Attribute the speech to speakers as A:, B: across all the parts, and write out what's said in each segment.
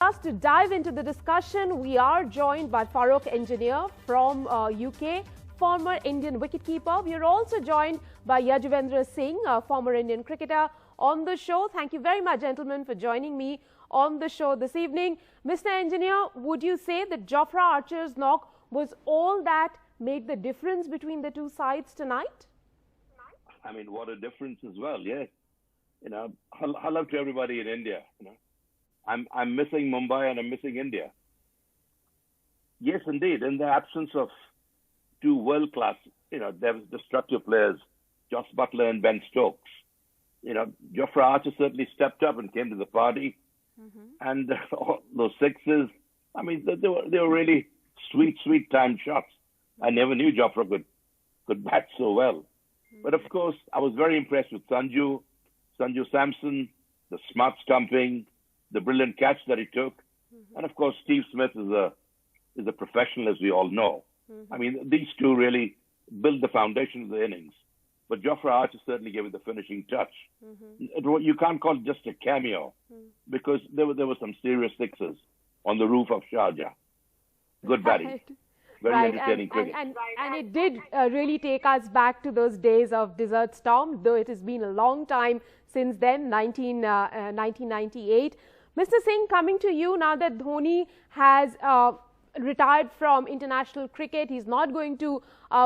A: just to dive into the discussion, we are joined by Farokh Engineer from UK, former Indian wicketkeeper. We are also joined by Yajuvendra Singh, a former Indian cricketer, on the show. Thank you very much, gentlemen, for joining me on the show this evening. Mr. Engineer, would you say that Jofra Archer's knock was all that made the difference between the two sides tonight?
B: I mean, what a difference as well, yes. You know, hello to everybody in India. You know, I'm missing Mumbai and I'm missing India. Yes, indeed. In the absence of two world-class, destructive players, Jos Buttler and Ben Stokes, Jofra Archer certainly stepped up and came to the party. And those sixes, I mean, they were really sweet timed shots. I never knew Jofra could bat so well. But of course, I was very impressed with Sanju Samson, the smart stumping, the brilliant catch that he took. And of course, Steve Smith is a professional, as we all know. I mean, these two really built the foundation of the innings. But Jofra Archer certainly gave it the finishing touch. You can't call it just a cameo, because there were some serious sixes on the roof of Sharjah. Good batting. Very entertaining cricket.
A: And it did really take us back to those days of Desert Storm, though it has been a long time since then, 1998. Mr. Singh, coming to you now that Dhoni has retired from international cricket, he's not going to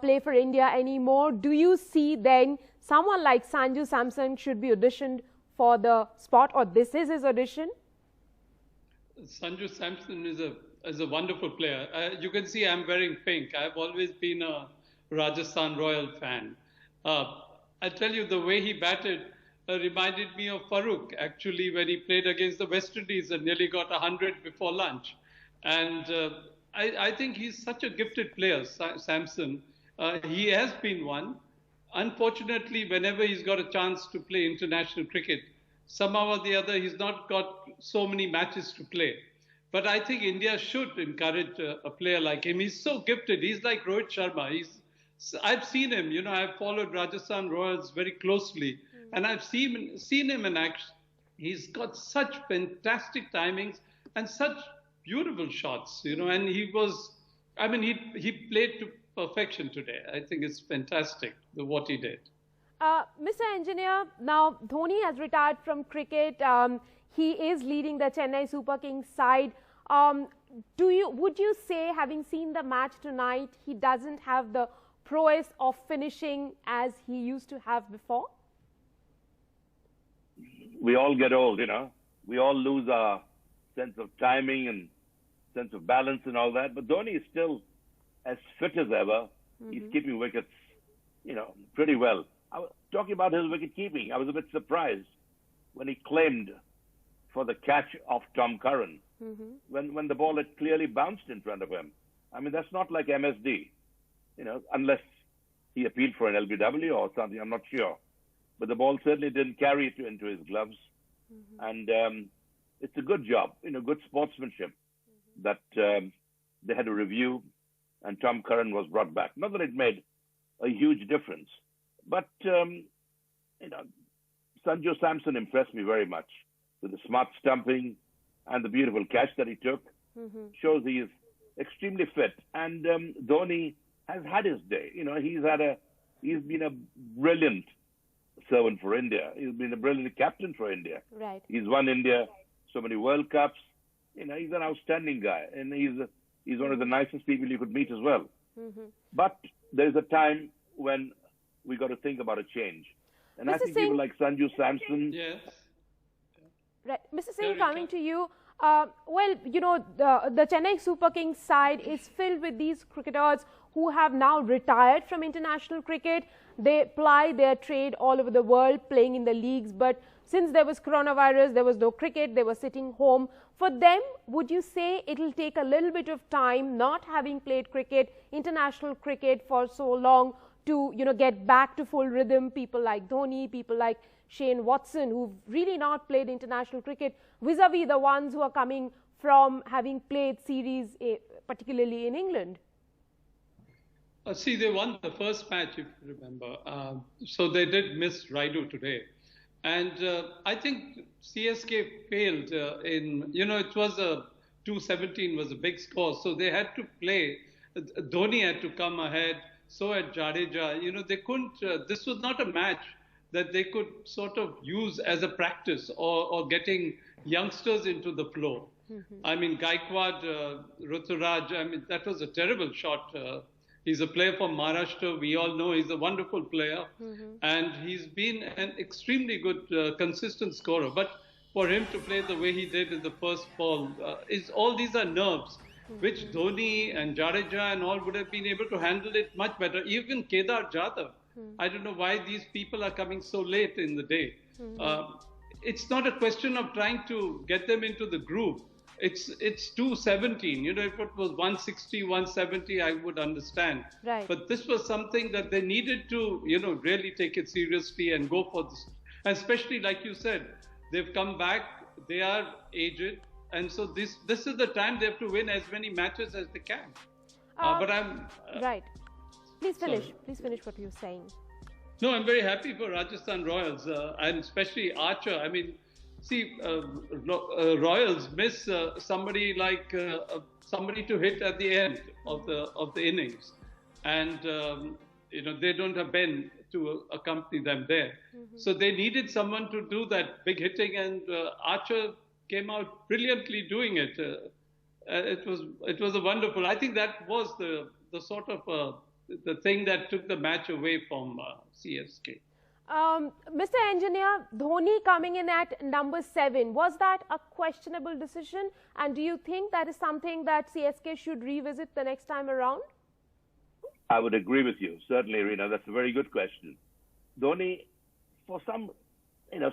A: play for India anymore. Do you see then someone like Sanju Samson should be auditioned for the spot, or this is his audition?
C: Sanju Samson is a wonderful player. You can see I'm wearing pink. I've always been a Rajasthan Royal fan. I tell you, the way he batted reminded me of Farokh, actually, when he played against the West Indies and nearly got 100 before lunch. And I think he's such a gifted player, Samson. He has been one. Unfortunately, whenever he's got a chance to play international cricket, somehow or the other, he's not got so many matches to play. But I think India should encourage a player like him. He's so gifted. He's like Rohit Sharma. I've seen him. I've followed Rajasthan Royals very closely, and I've seen him in action. He's got such fantastic timings and such beautiful shots. And he played to perfection today. I think it's fantastic what he did.
A: Mr. Engineer, now Dhoni has retired from cricket. He is leading the Chennai Super Kings side. Would you say, having seen the match tonight, he doesn't have the prowess of finishing as he used to have before?
B: We all get old, We all lose our sense of timing and sense of balance and all that. But Dhoni is still as fit as ever. He's keeping wickets, pretty well. Talking about his wicket keeping, I was a bit surprised when he claimed for the catch of Tom Curran when the ball had clearly bounced in front of him. I mean, that's not like MSD, unless he appealed for an LBW or something, I'm not sure. But the ball certainly didn't carry it into his gloves. And it's a good job, good sportsmanship that they had a review and Tom Curran was brought back. Not that it made a huge difference, but, Sanju Samson impressed me very much with the smart stumping and the beautiful catch that he took. Shows he is extremely fit. And Dhoni has had his day. He's been a brilliant servant for India. He's been a brilliant captain for India.
A: Right.
B: He's won India so many World Cups. He's an outstanding guy, and he's one of the nicest people you could meet as well. But there's a time when we got to think about a change. And I think people like Sanju Samson.
C: Yes.
A: Right. Mr. Singh, coming to you. The Chennai Super Kings side is filled with these cricketers who have now retired from international cricket. They ply their trade all over the world, playing in the leagues. But since there was coronavirus, there was no cricket, they were sitting home. For them, would you say it'll take a little bit of time, not having played cricket, international cricket for so long, to get back to full rhythm? People like Dhoni, people like Shane Watson, who've really not played international cricket, vis-a-vis the ones who are coming from having played series, particularly in England.
C: See, they won the first match, if you remember. So they did miss Raidu today. And I think CSK failed it was 217 was a big score. So they had to play. Dhoni had to come ahead. So had Jadeja. They couldn't, this was not a match that they could sort of use as a practice or getting youngsters into the flow. I mean, Gaikwad, Ruturaj, I mean, that was a terrible shot. He's a player from Maharashtra. We all know he's a wonderful player. And he's been an extremely good, consistent scorer. But for him to play the way he did in the first ball, all these are nerves, which Dhoni and Jadeja and all would have been able to handle it much better. Even Kedar Jadhav. I don't know why these people are coming so late in the day. It's not a question of trying to get them into the groove. It's 217. If it was 160, 170, I would understand.
A: Right.
C: But this was something that they needed to, really take it seriously and go for this. And especially, like you said, they've come back. They are aged, and so this is the time they have to win as many matches as they can. But I'm
A: right. Please finish.
C: Sorry.
A: Please finish what you're saying.
C: No, I'm very happy for Rajasthan Royals and especially Archer. I mean, see, Royals miss somebody like somebody to hit at the end of the innings, and they don't have Ben to accompany them there. So they needed someone to do that big hitting, and Archer came out brilliantly doing it. It was a wonderful. I think that was the sort of the thing that took the match away from CSK.
A: Mr. Engineer, Dhoni coming in at number 7, was that a questionable decision? And do you think that is something that CSK should revisit the next time around?
B: I would agree with you. Certainly, Reena. That's a very good question. Dhoni, for some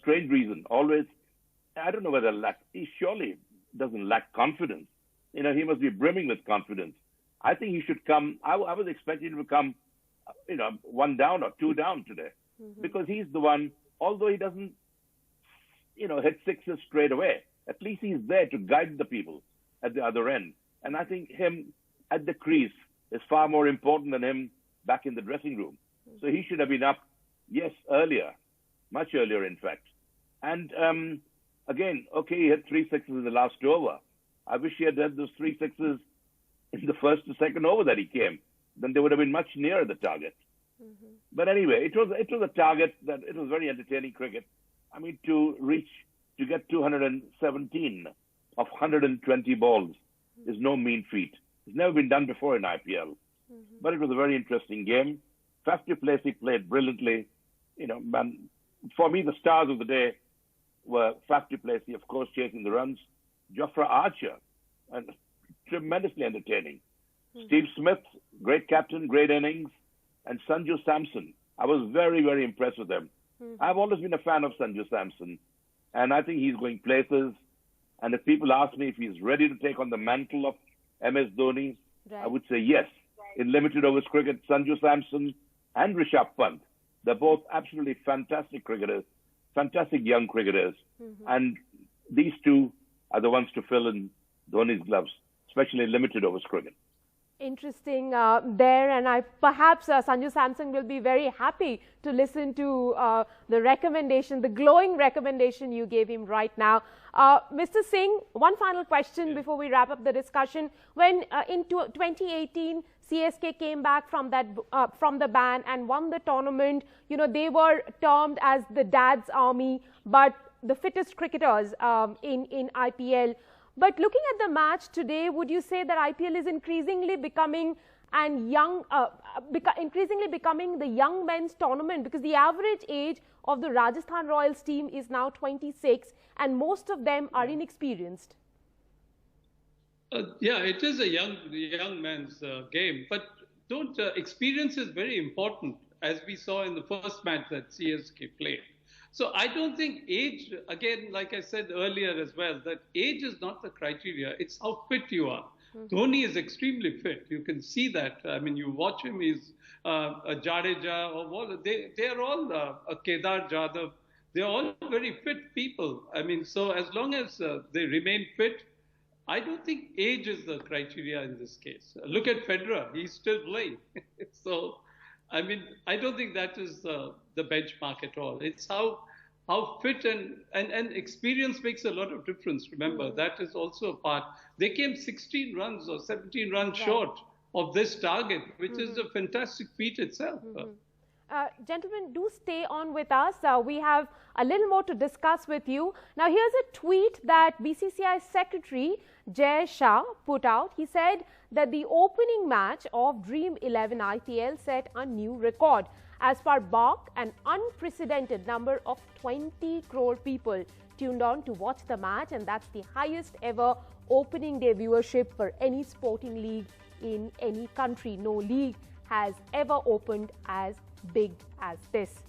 B: strange reason, always, I don't know whether he surely doesn't lack confidence. He must be brimming with confidence. I think he should come. I was expecting him to come, 1 down or 2 down today, because he's the one. Although he doesn't, hit sixes straight away, at least he's there to guide the people at the other end. And I think him at the crease is far more important than him back in the dressing room. So he should have been up, yes, earlier, much earlier, in fact. And again, okay, he had 3 sixes in the last over. I wish he had those 3 sixes in the first or second over that he came. Then they would have been much nearer the target. But anyway, it was a target that it was very entertaining cricket. I mean, to get 217 of 120 balls is no mean feat. It's never been done before in IPL. But it was a very interesting game. Faf du Plessis played brilliantly. For me, the stars of the day were Faf du Plessis, of course, chasing the runs, Jofra Archer, and tremendously entertaining. Steve Smith, great captain, great innings, and Sanju Samson. I was very, very impressed with them. I've always been a fan of Sanju Samson, and I think he's going places. And if people ask me if he's ready to take on the mantle of MS Dhoni, I would say yes. In limited overs cricket, Sanju Samson and Rishabh Pant, they're both absolutely fantastic cricketers, fantastic young cricketers. And these two are the ones to fill in Dhoni's gloves, especially in limited overs cricket.
A: Interesting there, and perhaps Sanju Samson will be very happy to listen to the recommendation, the glowing recommendation you gave him right now. Mr. Singh, one final question before we wrap up the discussion. When in 2018, CSK came back from the ban and won the tournament, they were termed as the dad's army, but the fittest cricketers in IPL. But looking at the match today, would you say that IPL is increasingly becoming the young men's tournament? Because the average age of the Rajasthan Royals team is now 26, and most of them are inexperienced.
C: Yeah, it is a young man's game, but experience is very important, as we saw in the first match that CSK played. So I don't think age, again, like I said earlier as well, that age is not the criteria. It's how fit you are. Dhoni is extremely fit. You can see that. I mean, you watch him, he's a Jadeja, or they are all a Kedar Jadhav. They're all very fit people. I mean, so as long as they remain fit, I don't think age is the criteria in this case. Look at Federer. He's still playing. So, I mean, I don't think that is the benchmark at all. It's how how fit and experience makes a lot of difference. Remember, that is also a part. They came 16 runs or 17 runs short of this target, which is a fantastic feat itself.
A: Gentlemen, do stay on with us. We have a little more to discuss with you. Now, here's a tweet that BCCI Secretary Jay Shah put out. He said that the opening match of Dream 11 IPL set a new record. As per BOC, an unprecedented number of 20 crore people tuned on to watch the match, and that's the highest ever opening day viewership for any sporting league in any country. No league has ever opened as big as this.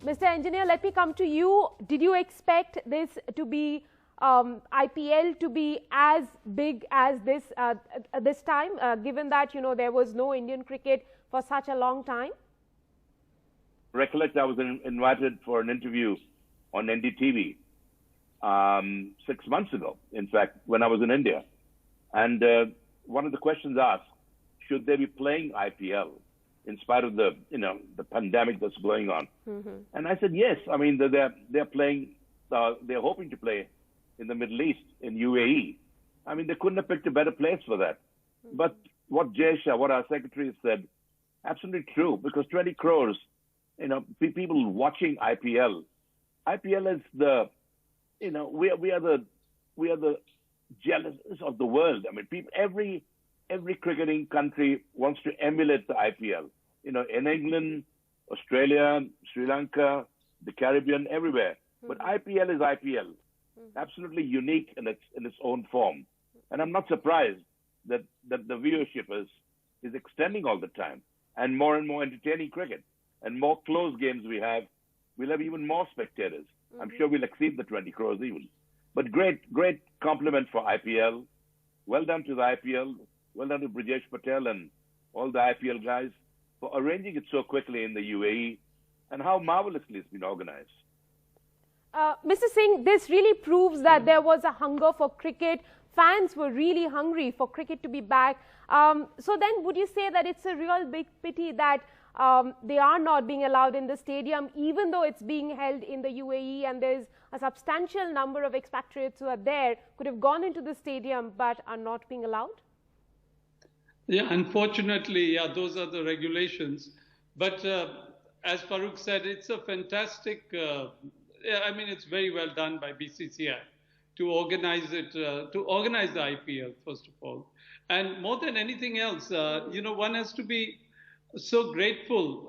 A: Mr. Engineer, let me come to you. Did you expect this to be IPL to be as big as this this time, given that there was no Indian cricket for such a long time?
B: Recollect, I was invited for an interview on NDTV 6 months ago, in fact, when I was in India. And one of the questions asked, should they be playing IPL in spite of the pandemic that's going on? And I said, yes. I mean, they're playing, they're hoping to play in the Middle East, in UAE. I mean, they couldn't have picked a better place for that. But what Jay Shah, what our secretary said, absolutely true, because 20 crores, people watching IPL. IPL is the, we are the jealous of the world. I mean, people, every cricketing country wants to emulate the IPL. In England, Australia, Sri Lanka, the Caribbean, everywhere. But IPL is IPL, absolutely unique in its own form. And I'm not surprised that the viewership is extending all the time, and more entertaining cricket, and more close games we'll have even more spectators. I'm sure we'll exceed the 20 crores even. But great compliment for IPL. Well done to the IPL. Well done to Brijesh Patel and all the IPL guys for arranging it so quickly in the UAE, and how marvelously it's been organized.
A: Mr. Singh, this really proves that there was a hunger for cricket. Fans were really hungry for cricket to be back. So then would you say that it's a real big pity that they are not being allowed in the stadium, even though it's being held in the UAE and there's a substantial number of expatriates who are there, could have gone into the stadium but are not being allowed?
C: Yeah, unfortunately, those are the regulations. But as Farooq said, it's a fantastic, it's very well done by BCCI to organize it, to organize the IPL, first of all. And more than anything else, one has to be so grateful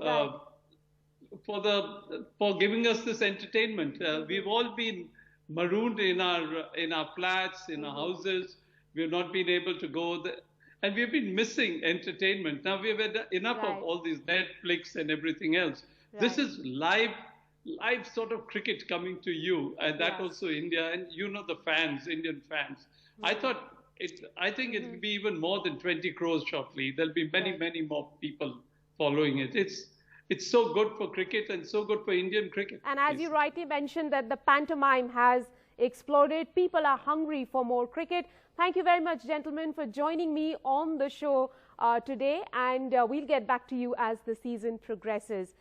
C: for giving us this entertainment. We've all been marooned in our flats, in our houses. We've not been able to go there. And we've been missing entertainment. Now we've had enough of all these Netflix and everything else. This is live sort of cricket coming to you, and that also India, and the fans, Indian fans. I think it will be even more than 20 crores shortly. There'll be many more people following it. It's so good for cricket and so good for Indian cricket.
A: And as you rightly mentioned, that the pantomime has exploded. People are hungry for more cricket. Thank you very much, gentlemen, for joining me on the show today, and we'll get back to you as the season progresses.